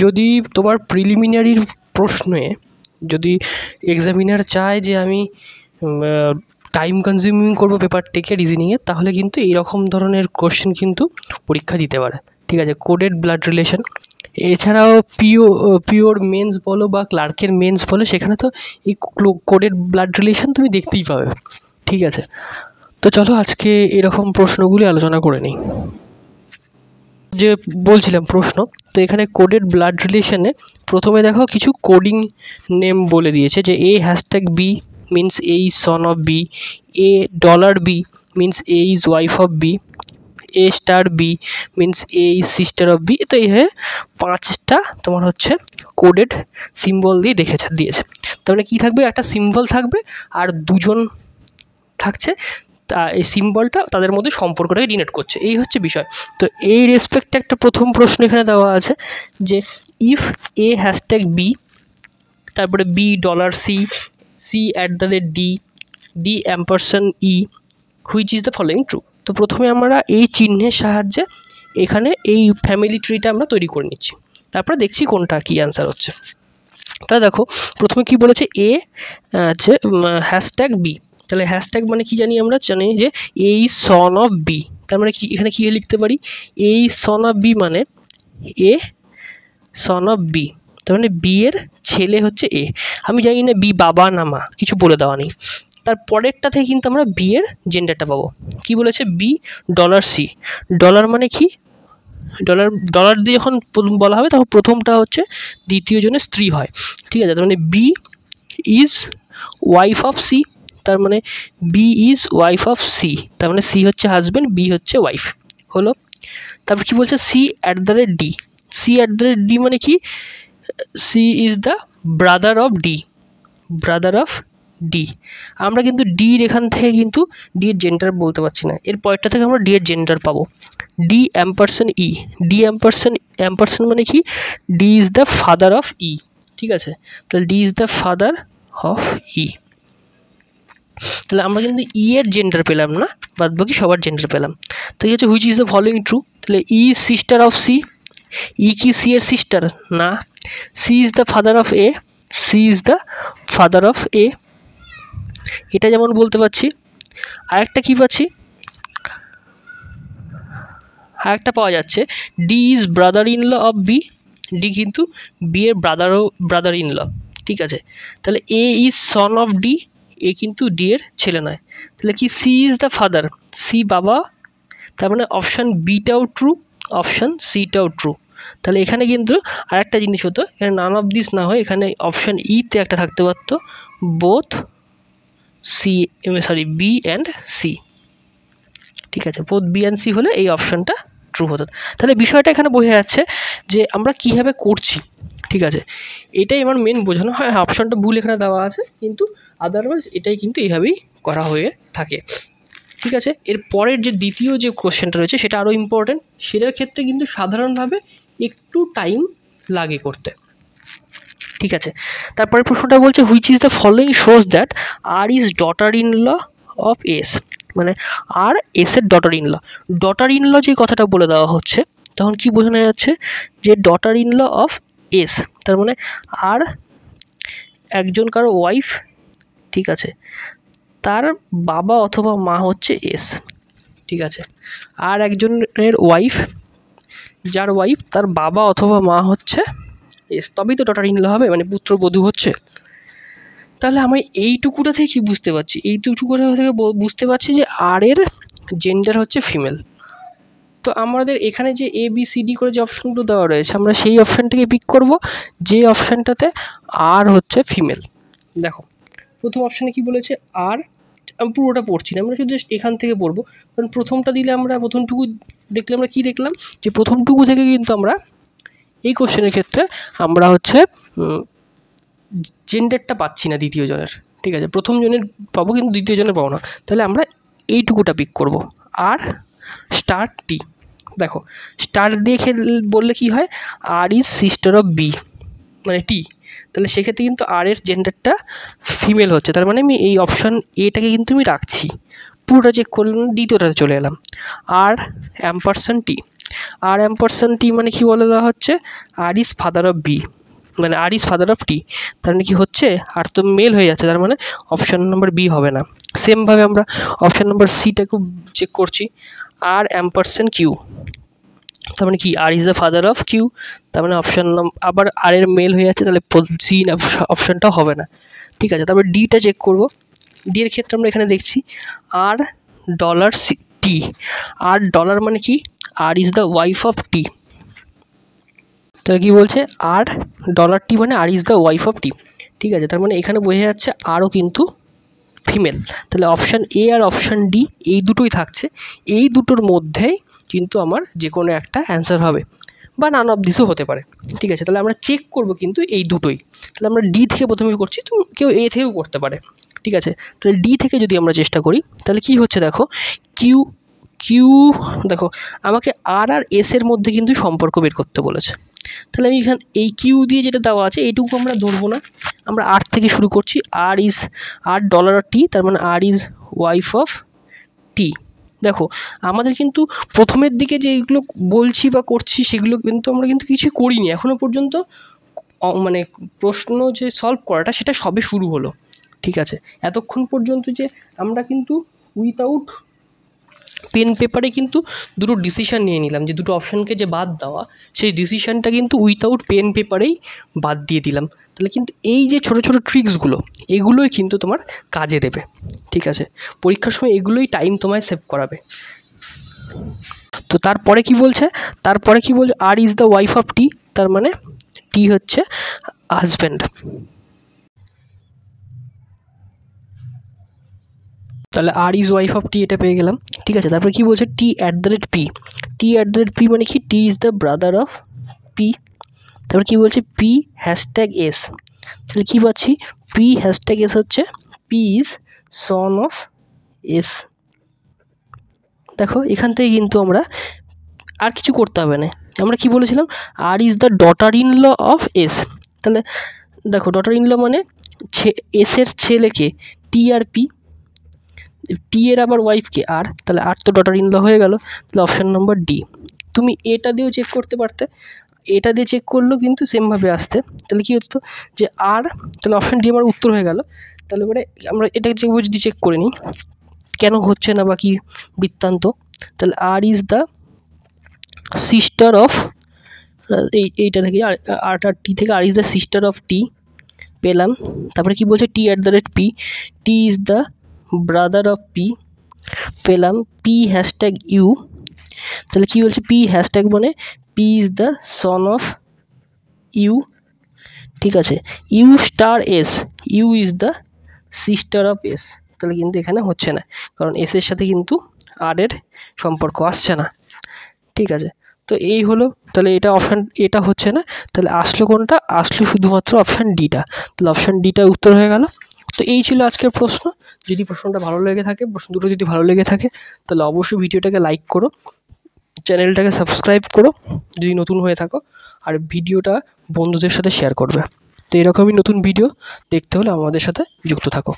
যদি তোমার প্রিলিমিনারির প্রশ্নে যদি এক্সামিনার চায় যে আমি টাইম কনজিউমিং করবো পেপারটিকে রিজনিংয়ে, তাহলে কিন্তু এইরকম ধরনের কোশ্চেন কিন্তু পরীক্ষা দিতে পারে। ঠিক আছে, কোডেড ব্লাড রিলেশন, এছাড়াও পিওর মেন্স বলো বা ক্লার্কের মেন্স বলো, সেখানে তো এই কোডেড ব্লাড রিলেশন তুমি দেখতেই পাবে। ঠিক আছে, তো চলো আজকে এরকম প্রশ্নগুলি আলোচনা করে নিই। যে বলছিলাম প্রশ্ন, তো এখানে কোডেড ব্লাড রিলেশনে প্রথমে দেখো কিছু কোডিং নেম বলে দিয়েছে, যে A hashtag B means A is son of B, A dollar B means A is wife of B, A star B means A is sister of B. তো এইভাবে 5টা তোমার হচ্ছে কোডেড সিম্বল দিয়ে দিয়েছে। তার মানে কী থাকবে, একটা সিম্বল থাকবে আর দুজন থাকছে, তা এই সিম্বলটা তাদের মধ্যে সম্পর্কটাকে ডিনোট করছে, এই হচ্ছে বিষয়। তো এই রেসপেক্টে একটা প্রথম প্রশ্ন এখানে দেওয়া আছে, যে ইফ এ হ্যাশট্যাগ বি, তারপরে B dollar C, C @ D, D ampersand E, which is the following true. তো প্রথমে আমরা এই চিহ্নের সাহায্যে এখানে এই ফ্যামিলি ট্রিটা আমরা তৈরি করে নিচ্ছি, তারপরে দেখছি কোনটা কী অ্যান্সার হচ্ছে। তা দেখো প্রথমে কি বলেছে, এ আছে হ্যাশট্যাগ বি, তাহলে হ্যাশট্যাগ মানে কি জানি, আমরা জানি যে এ ইজ সন অফ বি, তার মানে কি এখানে কী লিখতে পারি, এ ইজ সন অফ বি মানে এ সন অফ বি, তার মানে বি এর ছেলে হচ্ছে এ। আমি জানি না বি বাবা না মা, কিছু বলে দেওয়া নেই। তার পরেরটা থেকে কিন্তু আমরা বি এর জেন্ডারটা পাবো। কি বলেছে, বি ডলার সি, ডলার মানে কি, ডলার দিয়ে যখন বলা হবে তখন প্রথমটা হচ্ছে দ্বিতীয় জনের স্ত্রী হয়। ঠিক আছে, তার মানে B is wife of C, তার মানে B is wife of C, তার মানে সি হচ্ছে হাজব্যান্ড, বি হচ্ছে ওয়াইফ হলো। তারপর কি বলছে, সি @ ডি, সি @ ডি মানে কি, C is the brother of D, brother of D. আমরা কিন্তু ডির এখান থেকে কিন্তু ডি এর জেন্ডার বলতে পারছি না, এর পরেরটা থেকে আমরা ডি এর জেন্ডার পাবো, D ampersand E, D ampersand মানে কি, D is the father of E. ঠিক আছে, তাহলে D is the father of E, তাহলে আমরা কিন্তু ই এর জেন্ডার পেলাম না, বাদ বাকি সবার জেন্ডার পেলাম। তো এই হচ্ছে which is the following true, তাহলে E is sister of C, E কি সি এর সিস্টার না, C is the father of A, C is the father of A, এটা যেমন বলতে পারছি। আরেকটা কী পাচ্ছি, আরেকটা পাওয়া যাচ্ছে, D is brother in law of B, D কিন্তু বি এর ব্রাদার ইন ল। ঠিক আছে, তাহলে A is son of D, A কিন্তু ডি এর ছেলে নয়, তাহলে কি C is the father, C বাবা, তার মানে অপশান বিটাও ট্রু, অপশান সিটাও ট্রু। তাহলে এখানে কিন্তু আরেকটা জিনিস হতো, এখানে নান অফ দিস না হয় এখানে অপশান ইতে একটা থাকতে পারতো, both C B and C. ঠিক আছে, বোথ বি অ্যান্ড সি হলে এই অপশানটা ট্রু হতো। তাহলে বিষয়টা এখানে বোঝা যাচ্ছে যে আমরা কীভাবে করছি। ঠিক আছে, এটাই আমার মেন বোঝানো হয়। অপশানটা ভুল এখানে দেওয়া আছে, কিন্তু আদারওয়াইজ এটাই কিন্তু এইভাবেই করা হয়ে থাকে। ঠিক আছে, এর পরের যে দ্বিতীয় যে কোশ্চেনটা রয়েছে সেটা আরও ইম্পর্টেন্ট, সেটার ক্ষেত্রে কিন্তু সাধারণভাবে একটু টাইম লাগে করতে। ঠিক আছে, তারপরে প্রশ্নটা বলছে, which is the following shows that R is daughter in law of S, মানে আর এসের daughter in law. Daughter in law যে কথাটা বলে দেওয়া হচ্ছে, তখন কি বোঝানো যাচ্ছে, যে daughter in law of S, তার মানে আর একজন কারো ওয়াইফ, ঠিক আছে, তার বাবা অথবা মা হচ্ছে এস। ঠিক আছে, আর একজনের ওয়াইফ, যার ওয়াইফ তার বাবা অথবা মা হচ্ছে এস, তবেই তো ডটার ইন ল হবে, মানে পুত্রবধূ হচ্ছে। তাহলে আমি এইটুকুটা থেকে কী বুঝতে পারছি, এইটুকুটা থেকে বুঝতে পারছি যে আর এর জেন্ডার হচ্ছে ফিমেল। তো আমাদের এখানে যে এ বি সি ডি করে যে অপশানগুলো দেওয়া রয়েছে, আমরা সেই অপশানটাকে পিক করব, যে অপশানটাতে আর হচ্ছে ফিমেল। দেখো প্রথম অপশানে কি বলেছে, আর, আমি পুরোটা পড়ছি না, আমরা শুধু এখান থেকে পড়বো, কারণ প্রথমটা দিলে আমরা প্রথমটুকু দেখলে আমরা কী দেখলাম, যে প্রথমটুকু থেকে কিন্তু আমরা এই কোশ্চেনের ক্ষেত্রে আমরা হচ্ছে জেন্ডারটা পাচ্ছি না দ্বিতীয় জনের। ঠিক আছে, প্রথম জনের পাবো কিন্তু দ্বিতীয় জনের পাবো না, তাহলে আমরা এইটুকুটা পিক করব, আর স্টার টি। দেখো স্টার দিয়ে বললে কি হয়, আর ইজ সিস্টার অফ বি মানে টি, তাহলে সেক্ষেত্রে কিন্তু আর এর জেন্ডারটা ফিমেল হচ্ছে, তার মানে আমি এই অপশান এটাকে কিন্তু আমি রাখছি, পুরোটা চেক করলাম, দ্বিতীয়টাতে চলে এলাম, আর অ্যাম্পারসেন্ট টি। আর অ্যাম্পারসেন্ট টি মানে কি বলে দেওয়া হচ্ছে, আর ইজ ফাদার অফ বি, মানে আর ইজ ফাদার অফ টি, তার মানে কি হচ্ছে আর তো মেল হয়ে যাচ্ছে, তার মানে অপশান নাম্বার বি হবে না। সেমভাবে আমরা অপশান নাম্বার সিটাকেও চেক করছি, আর অ্যাম্পারসেন্ট কিউ, তার মানে কি R is the father of Q, তার মানে অপশান আবার আর এর মেল হয়ে যাচ্ছে, তাহলে সি অপশানটাও হবে না। ঠিক আছে, তারপর ডিটা চেক করব। ডি এর ক্ষেত্রে আমরা এখানে দেখছি আর ডলার টি, আর ডলার মানে কি R is the wife of টি, তাহলে কী বলছে আর ডলার টি মানে আর ইজ দ্য ওয়াইফ অফ টি। ঠিক আছে, তার মানে এখানে বোঝা যাচ্ছে আরও কিন্তু ফিমেল, তাহলে অপশান এ আর অপশান ডি এই দুটোই থাকছে, এই দুটোর মধ্যেই কিন্তু আমার যে কোনো একটা অ্যান্সার হবে, বা নান অফ দিসও হতে পারে। ঠিক আছে, তাহলে আমরা চেক করব কিন্তু এই দুটোই, তাহলে আমরা ডি থেকে প্রথমে করছি, তো কেউ এ থেকেও করতে পারে। ঠিক আছে, তাহলে ডি থেকে যদি আমরা চেষ্টা করি তাহলে কি হচ্ছে দেখো, কিউ দেখো আমাকে আর এসের মধ্যে কিন্তু সম্পর্ক বের করতে বলেছে, তাহলে আমি এখানে এই কিউ দিয়ে যেটা দেওয়া আছে এইটুকু আমরা ধরবো না, আমরা আর থেকে শুরু করছি, আর ডলার টি, তার মানে আর ইজ ওয়াইফ অফ টি। দেখো আমাদের কিন্তু প্রথমের দিকে যেগুলো বলছি বা করছি সেগুলো কিন্তু আমরা কিন্তু কিছুই করিনি এখনও পর্যন্ত, মানে প্রশ্ন যে সলভ করাটা সেটা সবে শুরু হলো। ঠিক আছে, এতক্ষণ পর্যন্ত যে আমরা কিন্তু উইথাউট পেন পেপারে কিন্তু দুটো ডিসিশান নিয়ে নিলাম, যে দুটো অপশানকে যে বাদ দেওয়া সেই ডিসিশানটা কিন্তু উইথাউট পেন পেপারেই বাদ দিয়ে দিলাম। তাহলে কিন্তু এই যে ছোটো ছোটো ট্রিক্সগুলো এগুলোই কিন্তু তোমার কাজে দেবে। ঠিক আছে, পরীক্ষার সময় এগুলোই টাইম তোমায় সেভ করাবে। তো তারপরে কি বলছে, R is the wife of T, তার মানে টি হচ্ছে হাজব্যান্ড। তাহলে R is wife of T এটা পেয়ে গেলাম। ঠিক আছে, তারপরে কি বলছে T at the rate P, মানে কি T is the brother of P, তারপরে কি বলছে পি হ্যাশট্যাগ এস, তাহলে কী পাচ্ছি পি হ্যাশট্যাগ এস হচ্ছে P is son of S. দেখো এখান থেকে কিন্তু আমরা আর কিছু করতে হবে না, আমরা কি বলেছিলাম R is the daughter in law of S, তাহলে দেখো ডটার ইন ল মানে এসের ছেলেকে টি আর পি, টি এর আবার ওয়াইফকে আর, তাহলে আর তো ডটার ইন ল হয়ে গেল, তাহলে অপশান নম্বর ডি। তুমি এটা দিয়েও চেক করতে পারতে, এটা দিয়ে চেক করলেও কিন্তু সেমভাবে আসতে, তাহলে কী হতো যে আর, তাহলে অপশান ডি আমার উত্তর হয়ে গেল। তাহলে এবারে আমরা এটা যদি চেক করে নিই কেন হচ্ছে না বা কি বৃত্তান্ত, তাহলে R is the sister of, এইটা থেকে আর টি থেকে R is the sister of T পেলাম, তারপরে কি বলছে T at the rate P, T is the brother of P পেলাম, পি হ্যাশট্যাগ ইউ, তাহলে কী বলছে পি হ্যাশট্যাগ মানে P is the son of U. ঠিক আছে, U star S, U is the sister of S, তাহলে কিন্তু এখানে হচ্ছে না, কারণ এসের সাথে কিন্তু আর এর সম্পর্ক আসছে না। ঠিক আছে, তো এই হলো, তাহলে এটা অপশান এটা হচ্ছে না, তাহলে আসলো কোনটা, আসলো শুধুমাত্র অপশান ডিটা, তাহলে অপশান ডিটা উত্তর হয়ে গেল। তো এই ছিল আজকের প্রশ্ন। যদি প্রশ্নটা ভালো লেগে থাকে, প্রশ্ন দুটো যদি ভালো লেগে থাকে তাহলে অবশ্যই ভিডিওটাকে লাইক করো, চ্যানেলটাকে সাবস্ক্রাইব করো যদি নতুন হয়ে থাকো, আর ভিডিওটা বন্ধুদের সাথে শেয়ার করবে। তো এরকমই নতুন ভিডিও দেখতে হলে আমাদের সাথে যুক্ত থাকো।